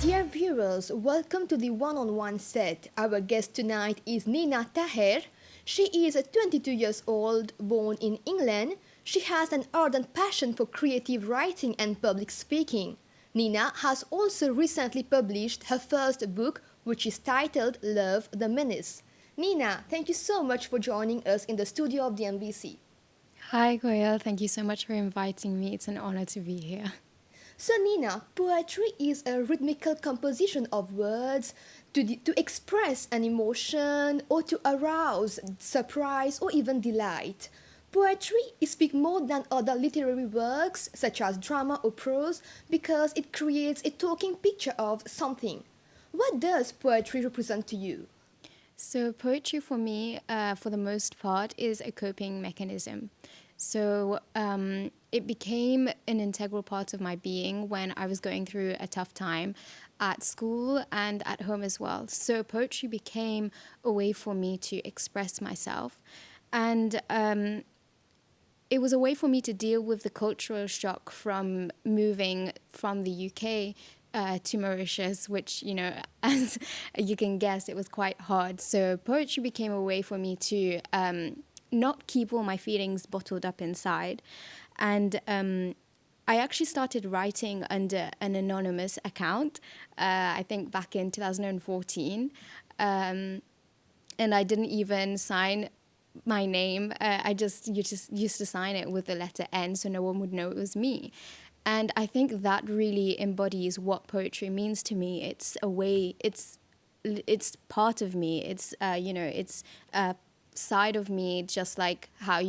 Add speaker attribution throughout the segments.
Speaker 1: Dear viewers, welcome to the one-on-one set. Our guest tonight is Neenah Taher. She is 22 years old, born in England. She has an ardent passion for creative writing and public speaking. Neenah has also recently published her first book, which is titled Love the Menace. Neenah, thank you so much for joining us in the studio of the MBC.
Speaker 2: Hi, Goya. Thank you so much for inviting me. It's an honor to be here.
Speaker 1: So, Neenah, poetry is a rhythmical composition of words to express an emotion or to arouse surprise or even delight. Poetry speaks more than other literary works, such as drama or prose, because it creates a talking picture of something. What does poetry represent to you?
Speaker 2: So, poetry for me, for the most part, is a coping mechanism. It became an integral part of my being when I was going through a tough time at school and at home as well. So, poetry became a way for me to express myself. And it was a way for me to deal with the cultural shock from moving from the UK to Mauritius, which, as you can guess, it was quite hard. So poetry became a way for me to not keep all my feelings bottled up inside. And I actually started writing under an anonymous account, I think back in 2014. And I didn't even sign my name. You just used to sign it with the letter N so no one would know it was me. And I think that really embodies what poetry means to me. It's a way, it's part of me. It's, it's a side of me, just like how,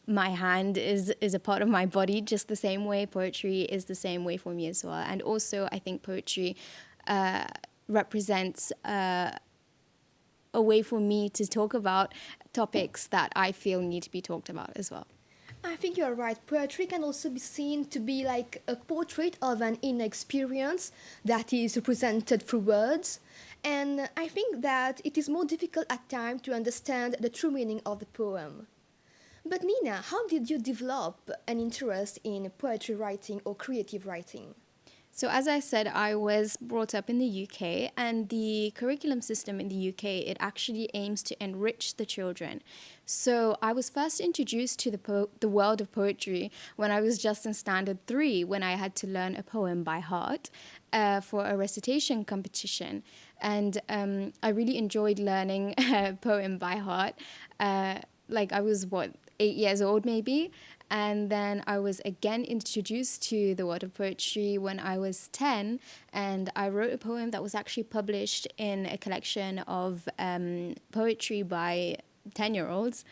Speaker 2: my hand is a part of my body, just the same way poetry is the same way for me as well. And also, I think poetry represents a way for me to talk about topics that I feel need to be talked about as well.
Speaker 1: I think you're right. Poetry can also be seen to be like a portrait of an inner experience that is represented through words. And I think that it is more difficult at times to understand the true meaning of the poem. But Neenah, how did you develop an interest in poetry writing or creative writing?
Speaker 2: So as I said, I was brought up in the UK, and the curriculum system in the UK, it actually aims to enrich the children. So I was first introduced to the world of poetry when I was just in standard 3, when I had to learn a poem by heart for a recitation competition. And I really enjoyed learning a poem by heart. I was, 8 years old maybe. And then I was again introduced to the world of poetry when I was 10, and I wrote a poem that was actually published in a collection of poetry by 10-year-olds.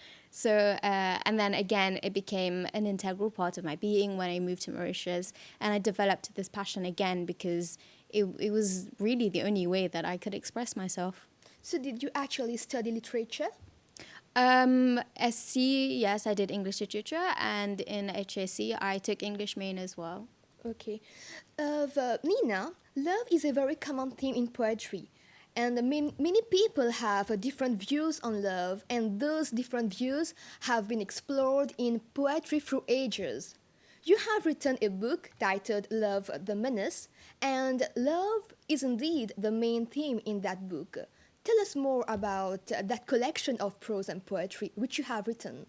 Speaker 2: And then again, it became an integral part of my being when I moved to Mauritius, and I developed this passion again because it was really the only way that I could express myself.
Speaker 1: So, did you actually study literature?
Speaker 2: SC, yes, I did English literature, and in HSC, I took English main as well.
Speaker 1: Okay. Neenah, love is a very common theme in poetry. And many people have different views on love, and those different views have been explored in poetry through ages. You have written a book titled Love the Menace, and love is indeed the main theme in that book. Tell us more about that collection of prose and poetry which you have written.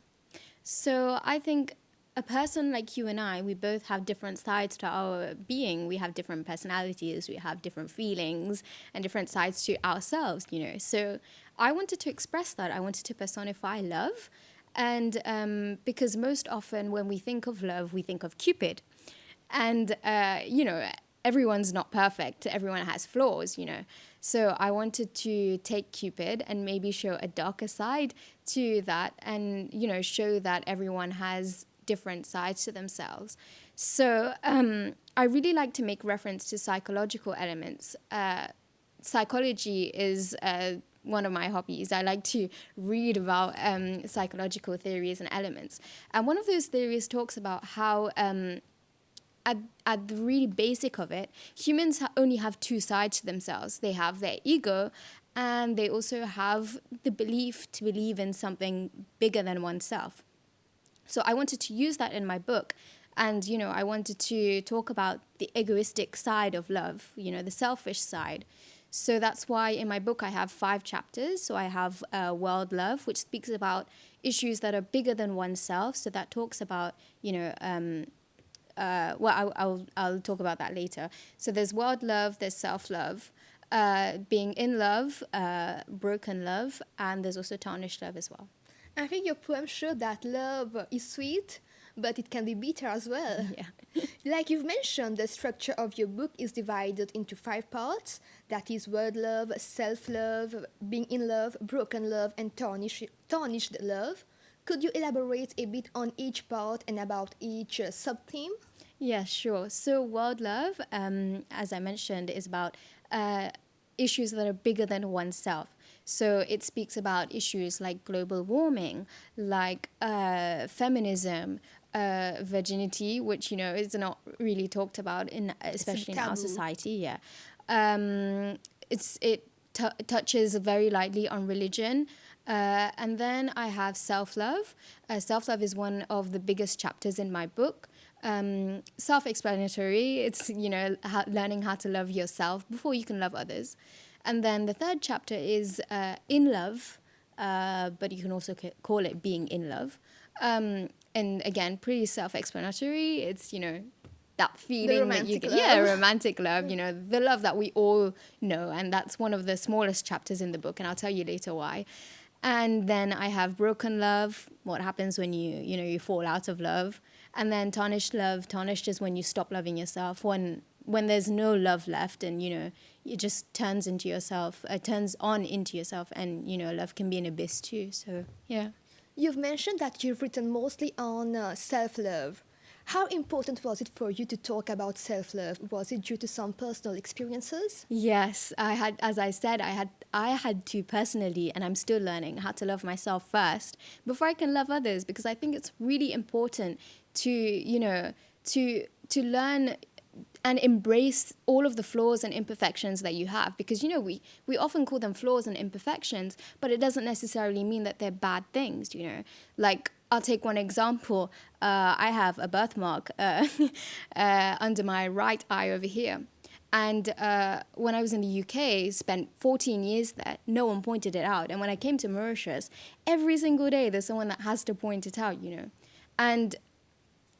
Speaker 2: So I think a person like you and I, we both have different sides to our being. We have different personalities, we have different feelings and different sides to ourselves, So I wanted to express that. I wanted to personify love. And because most often when we think of love, we think of Cupid. And, everyone's not perfect. Everyone has flaws, So I wanted to take Cupid and maybe show a darker side to that and, show that everyone has different sides to themselves. So I really like to make reference to psychological elements. Psychology is one of my hobbies. I like to read about psychological theories and elements. And one of those theories talks about how at the really basic of it, humans only have two sides to themselves. They have their ego, and they also have the belief to believe in something bigger than oneself. So I wanted to use that in my book And, I wanted to talk about the egoistic side of love, the selfish side. So that's why in my book I have 5 chapters. So I have World Love, which speaks about issues that are bigger than oneself. So that talks about, I'll talk about that later. So there's world love, there's self-love, being in love, broken love, and there's also tarnished love as well.
Speaker 1: I think your poem showed that love is sweet, but it can be bitter as well.
Speaker 2: Yeah.
Speaker 1: Like you've mentioned, the structure of your book is divided into 5 parts. That is word love, self-love, being in love, broken love, and tarnished love. Could you elaborate a bit on each part and about each sub-theme?
Speaker 2: Yeah, sure. So world love, as I mentioned, is about issues that are bigger than oneself. So it speaks about issues like global warming, like feminism, virginity, which is not really talked about especially in our
Speaker 1: taboo.
Speaker 2: society. Yeah, it touches very lightly on religion. And then I have self-love. Self-love is one of the biggest chapters in my book. Self-explanatory. It's learning how to love yourself before you can love others. And then the third chapter is in love, but you can also call it being in love. And again, pretty self-explanatory. It's that
Speaker 1: The
Speaker 2: feeling that you
Speaker 1: romantic
Speaker 2: get. Yeah,
Speaker 1: love.
Speaker 2: romantic love. The love that we all know, and that's one of the smallest chapters in the book, and I'll tell you later why. And then I have broken love, what happens when you fall out of love. And then tarnished love. Tarnished is when you stop loving yourself, when there's no love left, and it just turns into yourself, turns on into yourself, and love can be an abyss too. So yeah.
Speaker 1: You've mentioned that you've written mostly on self-love. How important was it for you to talk about self-love? Was it due to some personal experiences?
Speaker 2: Yes, I had, as I said, I had to personally, and I'm still learning how to love myself first before I can love others, because I think it's really important to, to learn and embrace all of the flaws and imperfections that you have, because we often call them flaws and imperfections, but it doesn't necessarily mean that they're bad things. Like, I'll take one example. I have a birthmark under my right eye over here. And when I was in the UK, spent 14 years there, no one pointed it out. And when I came to Mauritius, every single day there's someone that has to point it out. And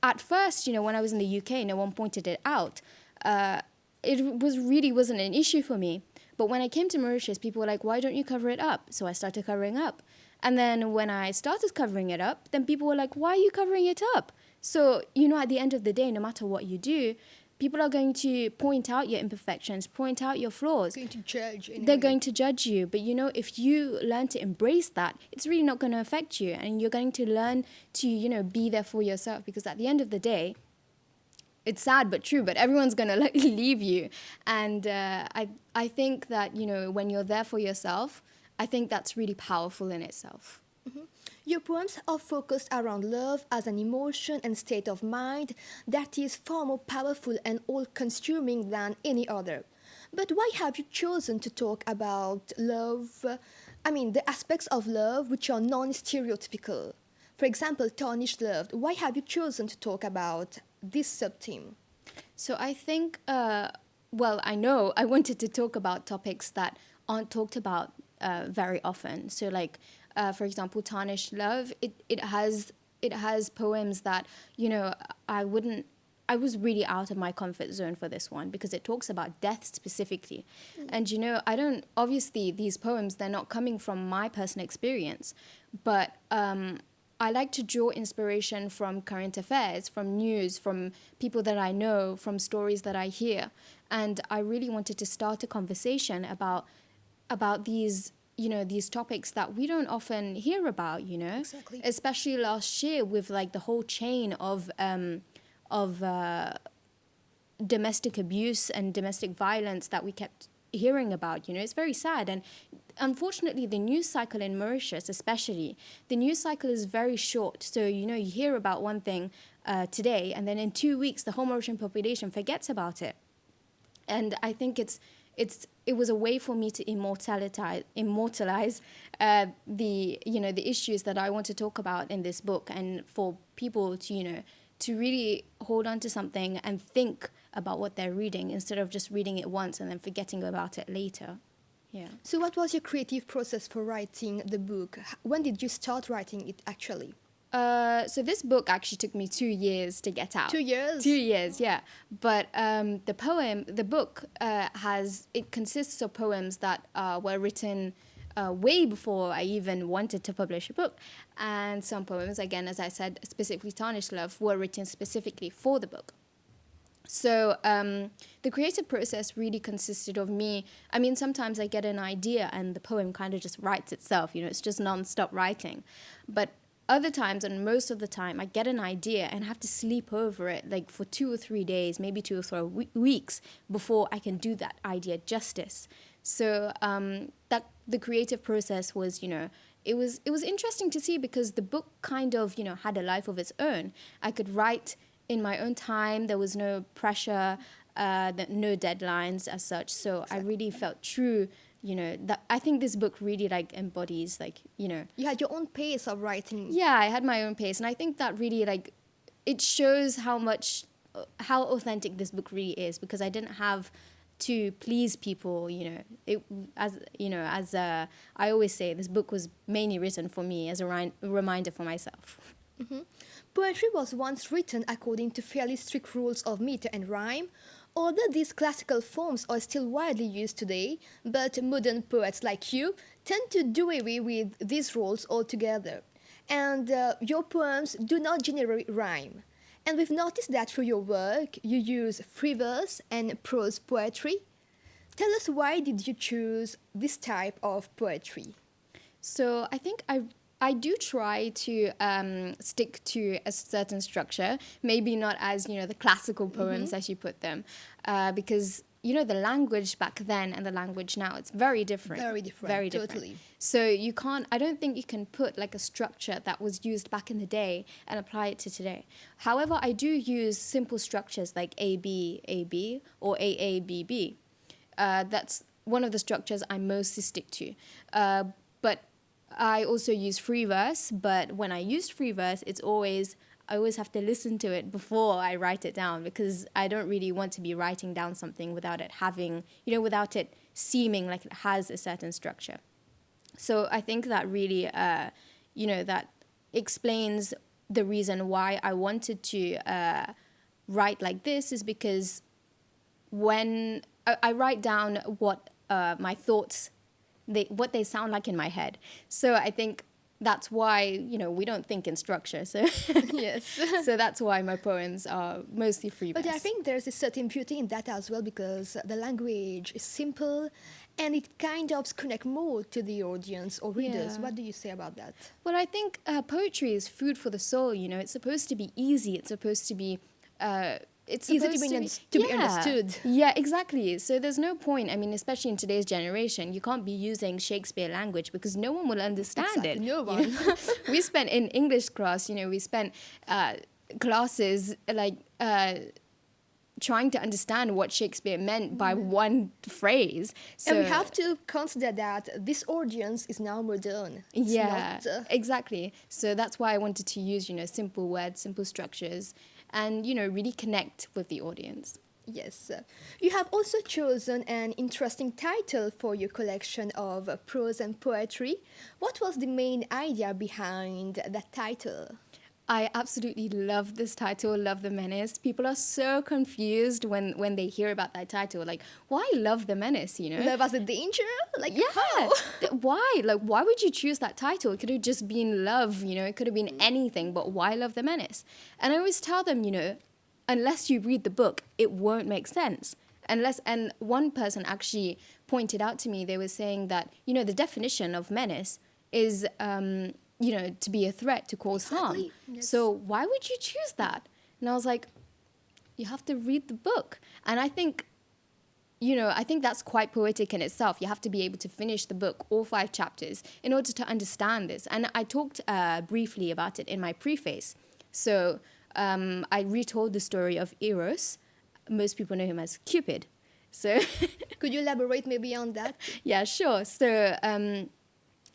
Speaker 2: at first, when I was in the UK, no one pointed it out. It wasn't an issue for me. But when I came to Mauritius, people were like, why don't you cover it up? So I started covering up. And then when I started covering it up, then people were like, why are you covering it up? So, at the end of the day, no matter what you do, people are going to point out your imperfections, point out your flaws.
Speaker 1: Going to judge in a
Speaker 2: They're
Speaker 1: way.
Speaker 2: going to judge you. But, if you learn to embrace that, it's really not going to affect you. And you're going to learn to, be there for yourself. Because at the end of the day, it's sad but true, but everyone's going to leave you. And I think that, when you're there for yourself, I think that's really powerful in itself.
Speaker 1: Your poems are focused around love as an emotion and state of mind that is far more powerful and all-consuming than any other. But why have you chosen to talk about love? The aspects of love which are non-stereotypical. For example, tarnished love. Why have you chosen to talk about this sub-theme?
Speaker 2: So I think, I know I wanted to talk about topics that aren't talked about very often. So like, for example, tarnished love, it has poems that, I was really out of my comfort zone for this one, because it talks about death specifically. And, obviously these poems, they're not coming from my personal experience, but I like to draw inspiration from current affairs, from news, from people that I know, from stories that I hear. And I really wanted to start a conversation about these, these topics that we don't often hear about,
Speaker 1: Exactly.
Speaker 2: especially last year with like the whole chain of domestic abuse and domestic violence that we kept hearing about. It's very sad. And unfortunately, the news cycle in Mauritius, especially, the news cycle is very short. So, you hear about one thing today, and then in 2 weeks, the whole Mauritian population forgets about it. And I think it was a way for me to immortalize the issues that I want to talk about in this book, and for people to to really hold on to something and think about what they're reading instead of just reading it once and then forgetting about it later. Yeah.
Speaker 1: So, what was your creative process for writing the book? When did you start writing it actually?
Speaker 2: So this book actually took me 2 years to get out.
Speaker 1: 2 years?
Speaker 2: 2 years, yeah. But the book it consists of poems that were written way before I even wanted to publish a book. And some poems, again, as I said, specifically Tarnished Love, were written specifically for the book. So the creative process really consisted of me. I mean, sometimes I get an idea and the poem kind of just writes itself. It's just non-stop writing. But other times, and most of the time, I get an idea and have to sleep over it like for 2 or 3 days, maybe 2 or 3 weeks before I can do that idea justice. So that the creative process was, it was interesting to see because the book kind of, had a life of its own. I could write in my own time. There was no pressure, no deadlines as such. So exactly. I really felt true, that I think this book really embodies
Speaker 1: You had your own pace of writing.
Speaker 2: Yeah, I had my own pace. And I think that really it shows how authentic this book really is because I didn't have to please people, as I always say, this book was mainly written for me as a reminder for myself.
Speaker 1: Mm-hmm. Poetry was once written according to fairly strict rules of meter and rhyme, although these classical forms are still widely used today, but modern poets like you tend to do away with these rules altogether. And your poems do not generate rhyme. And we've noticed that through your work, you use free verse and prose poetry. Tell us, why did you choose this type of poetry?
Speaker 2: So I think I do try to stick to a certain structure, maybe not as, the classical poems as you put them, because, the language back then and the language now, it's very different.
Speaker 1: Very different,
Speaker 2: very different.
Speaker 1: Totally.
Speaker 2: So I don't think you can put a structure that was used back in the day and apply it to today. However, I do use simple structures like AB, AB, or AA, BB. That's one of the structures I mostly stick to. But I also use free verse, but when I use free verse, I always have to listen to it before I write it down because I don't really want to be writing down something without it having, without it seeming like it has a certain structure. So I think that really, that explains the reason why I wanted to write like this is because when I write down what my thoughts what they sound like in my head. So I think that's why, we don't think in structure. So
Speaker 1: yes.
Speaker 2: So that's why my poems are mostly free verse.
Speaker 1: But I think there's a certain beauty in that as well because the language is simple and it kind of connects more to the audience or readers.
Speaker 2: Yeah.
Speaker 1: What do you say about that?
Speaker 2: Well, I think poetry is food for the soul, It's supposed to be easy. It's supposed to be... it's
Speaker 1: easy
Speaker 2: supposed
Speaker 1: to be understood.
Speaker 2: Yeah, exactly. So there's no point. I mean, especially in today's generation, you can't be using Shakespeare language because no one will understand it.
Speaker 1: No one.
Speaker 2: We spent in English class, we spent classes trying to understand what Shakespeare meant by one phrase. So,
Speaker 1: and we have to consider that this audience is now modern. It's not,
Speaker 2: exactly. So that's why I wanted to use, simple words, simple structures, and, really connect with the audience.
Speaker 1: Yes. You have also chosen an interesting title for your collection of prose and poetry. What was the main idea behind that title?
Speaker 2: I absolutely love this title, Love the Menace. People are so confused when they hear about that title. Like, why Love the Menace,
Speaker 1: Love as a danger? Like,
Speaker 2: yeah.
Speaker 1: How?
Speaker 2: Why? Why would you choose that title? It could have just been love, it could have been anything, but why Love the Menace? And I always tell them, unless you read the book, it won't make sense. And one person actually pointed out to me, they were saying that, the definition of menace is... to be a threat, to cause harm.
Speaker 1: Yes.
Speaker 2: So why would you choose that? And I was like, you have to read the book. And I think, that's quite poetic in itself. You have to be able to finish the book, all 5 chapters, in order to understand this. And I talked briefly about it in my preface. So I retold the story of Eros. Most people know him as Cupid. So
Speaker 1: could you elaborate maybe on that?
Speaker 2: Yeah, sure. So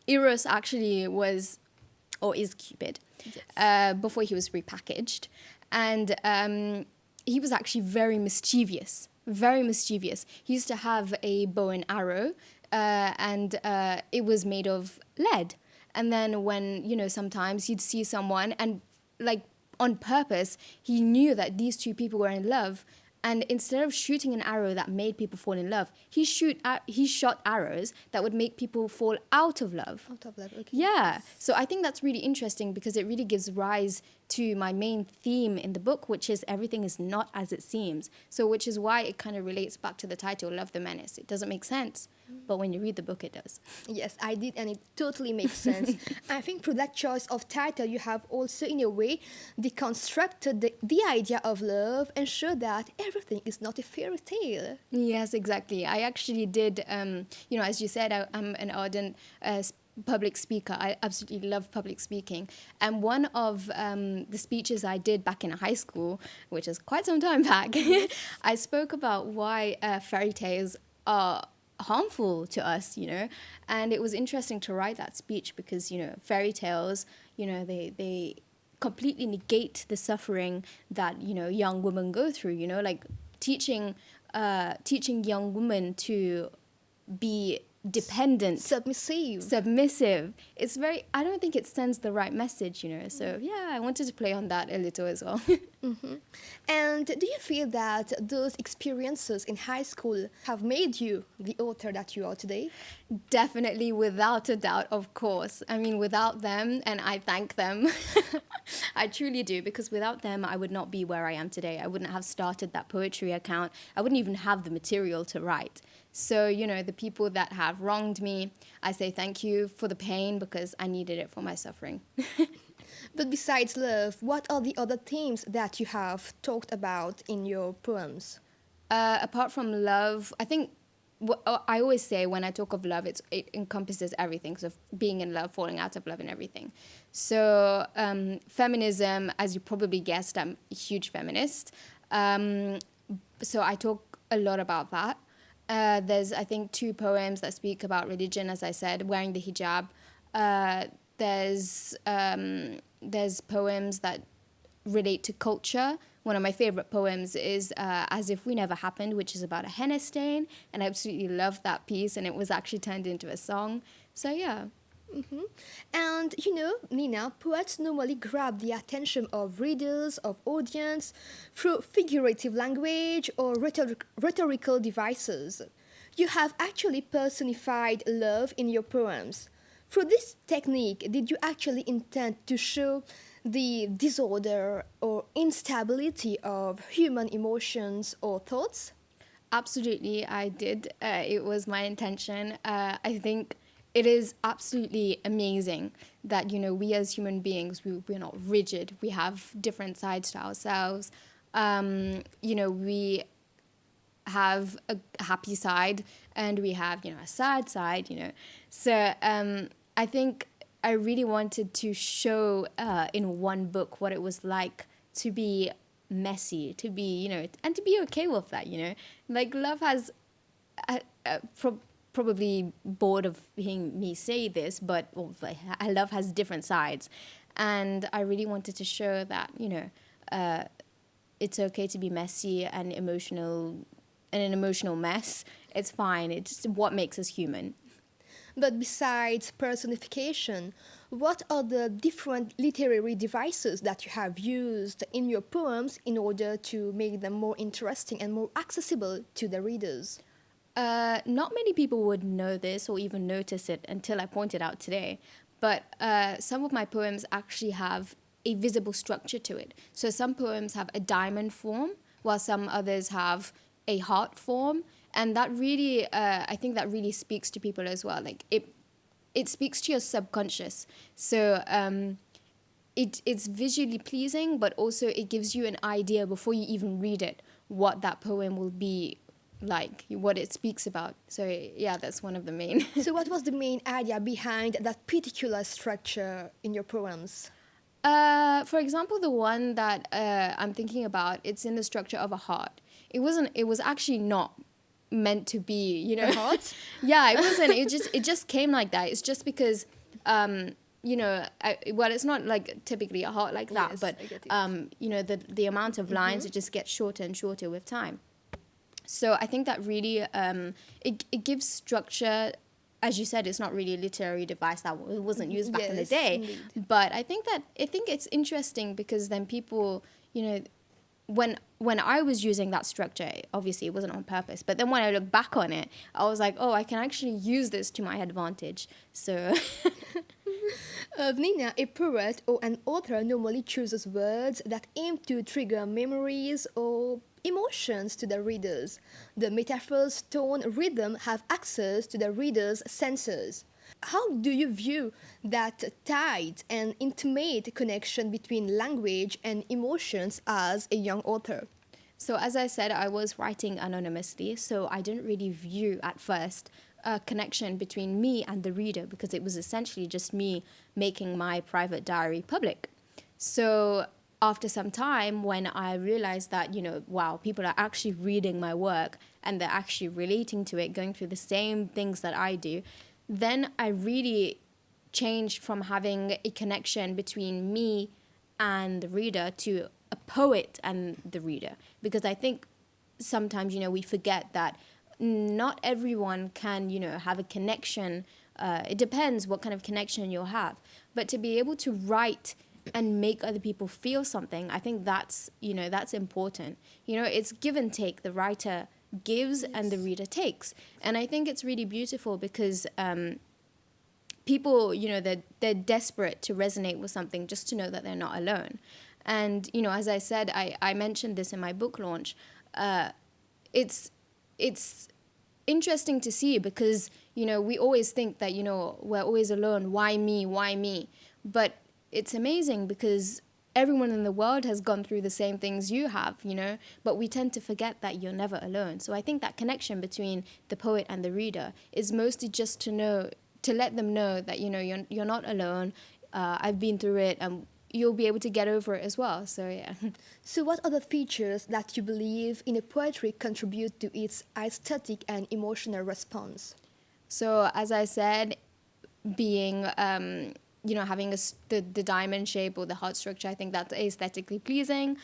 Speaker 2: Eros actually was... or is Cupid,
Speaker 1: yes.
Speaker 2: Before he was repackaged. And he was actually very mischievous, very mischievous. He used to have a bow and arrow, and it was made of lead. And then when, you know, sometimes you'd see someone and like on purpose, he knew that these two people were in love. And instead of shooting an arrow that made people fall in love, he shot arrows that would make people fall out of love.
Speaker 1: Out of love, okay.
Speaker 2: Yeah. So I think that's really interesting because it really gives rise to my main theme in the book, which is everything is not as it seems. So which is why it kind of relates back to the title, Love the Menace. It doesn't make sense, but when you read the book, it does.
Speaker 1: Yes, I did, and it totally makes sense. I think through that choice of title, you have also, in a way, deconstructed the idea of love and showed that everything is not a fairy tale.
Speaker 2: Yes, exactly. I actually did, you know, as you said, I'm an ardent public speaker. I absolutely love public speaking. And one of the speeches I did back in high school, which is quite some time back, I spoke about why fairy tales are harmful to us, you know. And it was interesting to write that speech because, you know, fairy tales, you know, they completely negate the suffering that, you know, young women go through, you know, like teaching young women to be dependent, submissive. It's very, I don't think it sends the right message, you know. So yeah, I wanted to play on that a little as well.
Speaker 1: And do you feel that those experiences in high school have made you the author that you are today?
Speaker 2: Definitely, without a doubt, of course. I mean, without them, and I thank them, I truly do, because without them, I would not be where I am today. I wouldn't have started that poetry account. I wouldn't even have the material to write. So, you know, the people that have wronged me, I say thank you for the pain because I needed it for my suffering.
Speaker 1: But besides love, what are the other themes that you have talked about in your poems?
Speaker 2: Apart from love, I think what I always say when I talk of love, it encompasses everything. So being in love, falling out of love, and everything. So feminism, as you probably guessed, I'm a huge feminist. So I talk a lot about that. There's, I think, 2 poems that speak about religion, as I said, wearing the hijab. There's poems that relate to culture. One of my favorite poems is As If We Never Happened, which is about a henna stain. And I absolutely love that piece. And it was actually turned into a song. So, yeah.
Speaker 1: And you know, Neenah, poets normally grab the attention of readers, of audience, through figurative language or rhetorical devices. You have actually personified love in your poems. Through this technique, did you actually intend to show the disorder or instability of human emotions or thoughts?
Speaker 2: Absolutely, I did. It was my intention. I think it is absolutely amazing that, you know, we as human beings, we're not rigid. We have different sides to ourselves. You know, we have a happy side and we have, you know, a sad side, you know. So I think I really wanted to show in one book what it was like to be messy, to be, you know, and to be okay with that, you know. Like love has probably bored of hearing me say this, but love has different sides. And I really wanted to show that, you know, it's okay to be messy and emotional, and an emotional mess. It's fine. It's just what makes us human.
Speaker 1: But besides personification, what are the different literary devices that you have used in your poems in order to make them more interesting and more accessible to the readers?
Speaker 2: Not many people would know this or even notice it until I pointed out today. But some of my poems actually have a visible structure to it. So some poems have a diamond form, while some others have a heart form. And that really, I think that really speaks to people as well. Like it speaks to your subconscious. So it's visually pleasing, but also it gives you an idea before you even read it what that poem will be like, what it speaks about. So yeah, that's one of the main.
Speaker 1: So what was the main idea behind that particular structure in your poems?
Speaker 2: For example, the one that I'm thinking about, it's in the structure of a heart. It was actually not meant to be, you know.
Speaker 1: A heart?
Speaker 2: Yeah, it wasn't. It just came like that. It's just because well, it's not like typically a heart like that,
Speaker 1: Yes,
Speaker 2: but
Speaker 1: I get it.
Speaker 2: the amount of lines, it just gets shorter and shorter with time. So I think that really it gives structure. As you said, it's not really a literary device that it wasn't used back in the
Speaker 1: Yes,
Speaker 2: day.
Speaker 1: indeed.
Speaker 2: But I think it's interesting because then people, when I was using that structure, obviously it wasn't on purpose. But then when I look back on it, I was like, oh, I can actually use this to my advantage. So
Speaker 1: Nina, a poet or an author normally chooses words that aim to trigger memories or emotions to the readers. The metaphors, tone, rhythm have access to the reader's senses. How do you view that tight and intimate connection between language and emotions as a young author?
Speaker 2: So, as I said, I was writing anonymously, so I didn't really view at first a connection between me and the reader because it was essentially just me making my private diary public. So, after some time, when I realized that, wow, people are actually reading my work and they're actually relating to it, going through the same things that I do, then I really changed from having a connection between me and the reader to a poet and the reader, because I think sometimes we forget that not everyone can have a connection. It depends what kind of connection you'll have, but to be able to write and make other people feel something, I think that's important. It's give and take. The writer gives and the reader takes, and I think it's really beautiful because people, they're desperate to resonate with something just to know that they're not alone. And, as I said, I mentioned this in my book launch. It's, it's interesting to see because, we always think that, we're always alone. Why me? Why me? But it's amazing because everyone in the world has gone through the same things you have, but we tend to forget that you're never alone. So I think that connection between the poet and the reader is mostly just to let them know that you're not alone. I've been through it, and you'll be able to get over it as well. So yeah.
Speaker 1: So, what other features that you believe in a poetry contribute to its aesthetic and emotional response?
Speaker 2: So as I said, being having the diamond shape or the heart structure, I think that's aesthetically pleasing.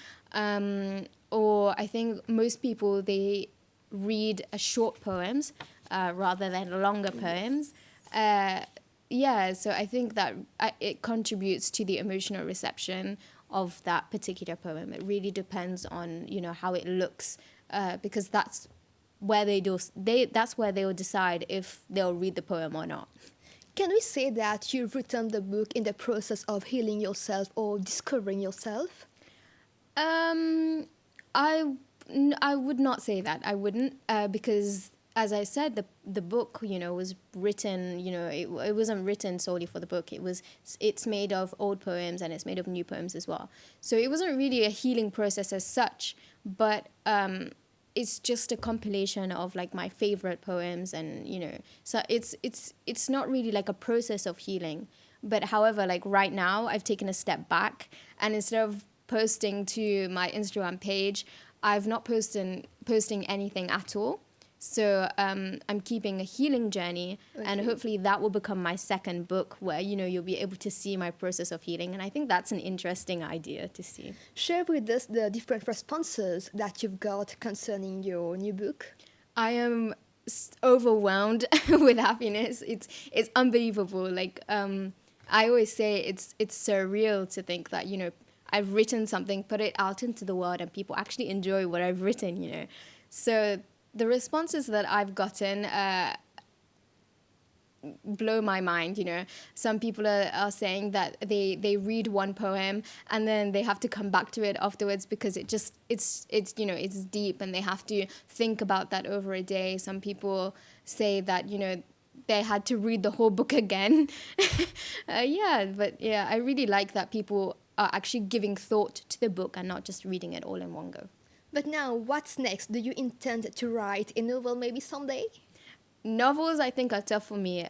Speaker 2: Or I think most people, they read short poems rather than longer poems. uh, yeah, so I think that it contributes to the emotional reception of that particular poem. It really depends on how it looks, because that's where they'll decide if they'll read the poem or not.
Speaker 1: Can we say that you've written the book in the process of healing yourself or discovering yourself?
Speaker 2: Um, I I would not say that. I wouldn't, because as I said, the book, was written. It wasn't written solely for the book. It's made of old poems and it's made of new poems as well. So it wasn't really a healing process as such, but it's just a compilation of like my favorite poems, and so it's not really like a process of healing. But however, like right now, I've taken a step back, and instead of posting to my Instagram page, I've not posting anything at all. So I'm keeping a healing journey, and
Speaker 1: Okay.
Speaker 2: hopefully that will become my second book, where you'll be able to see my process of healing. And I think that's an interesting idea to see.
Speaker 1: Share with us the different responses that you've got concerning your new book.
Speaker 2: I am overwhelmed with happiness. It's unbelievable. Like I always say, it's surreal to think that I've written something, put it out into the world, and people actually enjoy what I've written. So the responses that I've gotten blow my mind. Some people are saying that they read one poem and then they have to come back to it afterwards because it's deep, and they have to think about that over a day. Some people say that they had to read the whole book again. Yeah, I really like that people are actually giving thought to the book and not just reading it all in one go.
Speaker 1: But now, what's next? Do you intend to write a novel maybe someday?
Speaker 2: Novels, I think, are tough for me.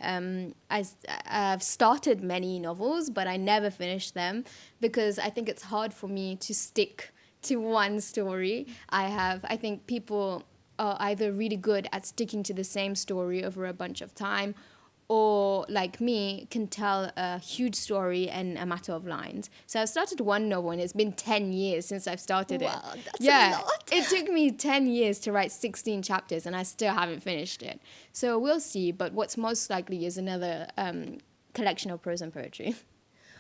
Speaker 2: I've started many novels, but I never finished them because I think it's hard for me to stick to one story. I think people are either really good at sticking to the same story over a bunch of time, or like me can tell a huge story in a matter of lines. So I've started one novel and it's been 10 years since I've started it.
Speaker 1: Wow, that's a
Speaker 2: Yeah,
Speaker 1: lot.
Speaker 2: it took me 10 years to write 16 chapters and I still haven't finished it. So we'll see, but what's most likely is another collection of prose and poetry.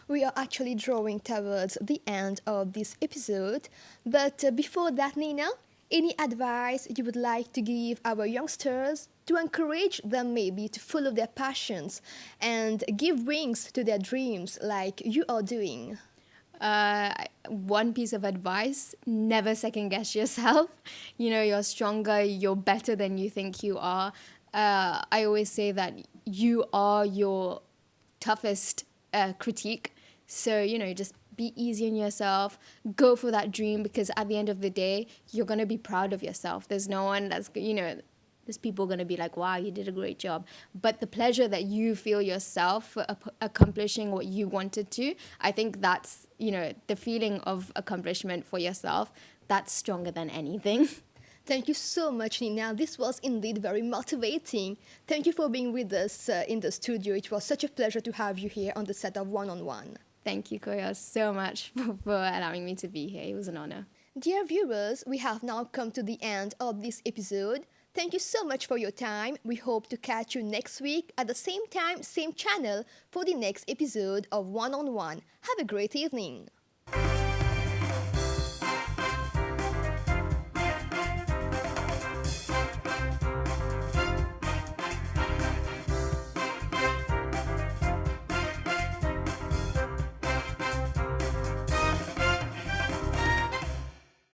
Speaker 1: We are actually drawing towards the end of this episode, but before that, Neenah, any advice you would like to give our youngsters to encourage them maybe to follow their passions and give wings to their dreams like you are doing?
Speaker 2: One piece of advice: never second guess yourself. You know, you're stronger, you're better than you think you are. I always say that you are your toughest critique. So, you know, just be easy on yourself, go for that dream, because at the end of the day, you're going to be proud of yourself. There's no one that's, you know, there's people going to be like, wow, you did a great job. But the pleasure that you feel yourself for accomplishing what you wanted to, I think that's, you know, the feeling of accomplishment for yourself, that's stronger than anything.
Speaker 1: Thank you so much, Nina. This was indeed very motivating. Thank you for being with us in the studio. It was such a pleasure to have you here on the set of One on One.
Speaker 2: Thank you, Koya, so much for allowing me to be here. It was an honor.
Speaker 1: Dear viewers, we have now come to the end of this episode. Thank you so much for your time. We hope to catch you next week at the same time, same channel for the next episode of One on One. Have a great evening.